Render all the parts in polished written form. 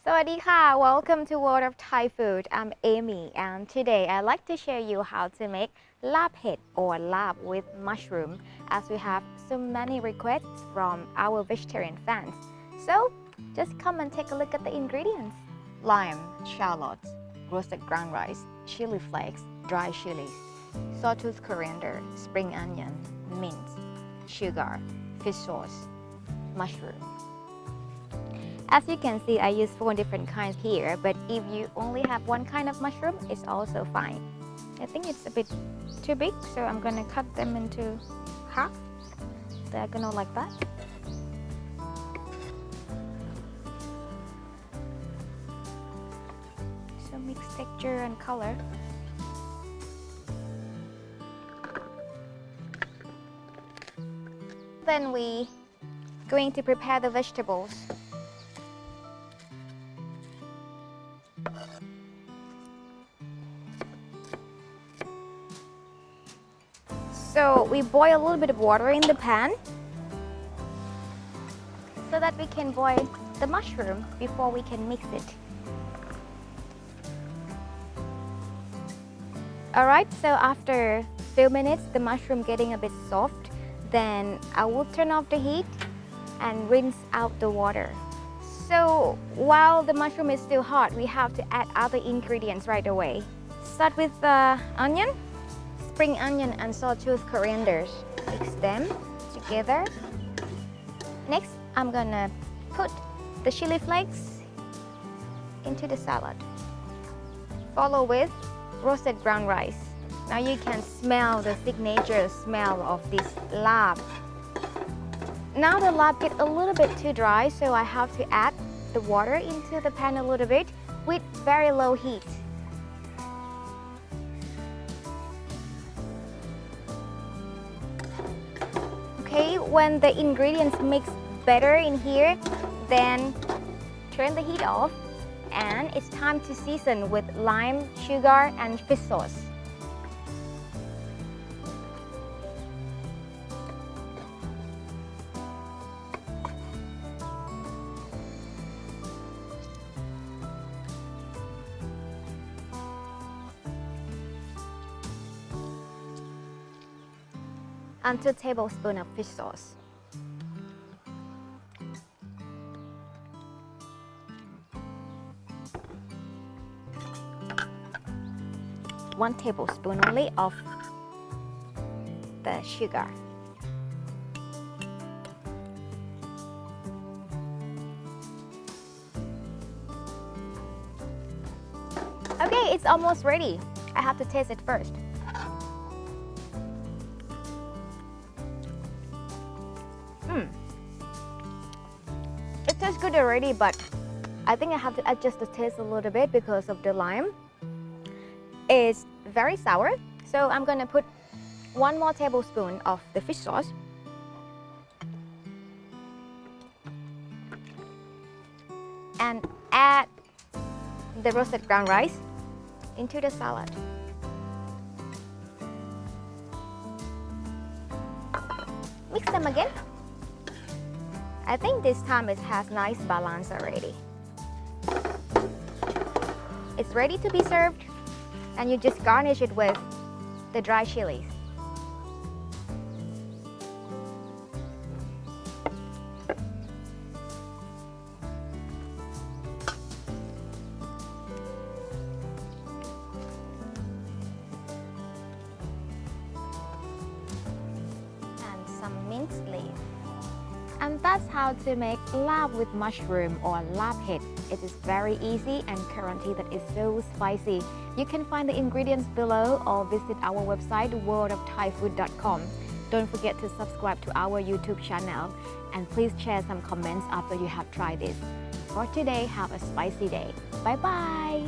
Sawadee welcome to World of Thai Food. I'm Amy and today I'd like to show you how to make Laab Hed or Laab with mushroom as we have so many requests from our vegetarian fans. So just come and take a look at the ingredients. Lime, shallots, roasted ground rice, chili flakes, dry chilies, Sawtooth coriander, spring onion, mint, sugar, fish sauce, mushroom. As you can see, I use 4 different kinds here, but if you only have one kind of mushroom, it's also fine. I think it's a bit too big, so I'm gonna cut them into half, diagonal like that. So mix texture and color. Then we going to prepare the vegetables. So we boil a little bit of water in the pan so that we can boil the mushroom before we can mix it. Alright, so after a few minutes the mushroom getting a bit soft, then I will turn off the heat and rinse out the water. So while the mushroom is still hot, we have to add other ingredients right away. Start with the onion, spring onion and sawtooth corianders. Mix them together. Next, I'm gonna put the chili flakes into the salad. Follow with roasted ground rice. Now you can smell the signature smell of this laab. Now the laab gets a little bit too dry, so I have to add the water into the pan a little bit with very low heat. Okay, when the ingredients mix better in here, then turn the heat off and it's time to season with lime, sugar and fish sauce. And 2 tablespoons of fish sauce. One tablespoon only of the sugar. Okay, it's almost ready. I have to taste it first. It tastes good already, but I think I have to adjust the taste a little bit because of the lime. It's very sour, so I'm gonna put 1 more tablespoon of the fish sauce. And add the roasted ground rice into the salad. Mix them again. I think this time it has nice balance already. It's ready to be served and you just garnish it with the dry chilies. And some minced leaf. And that's how to make laab with mushroom or Laab Hed. It is very easy and guaranteed that it's so spicy. You can find the ingredients below or visit our website worldofthaifood.com. Don't forget to subscribe to our YouTube channel and please share some comments after you have tried this. For today, have a spicy day. Bye bye!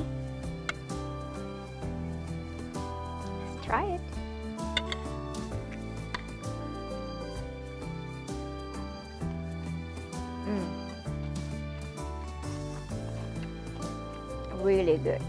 Let's try it. Really good.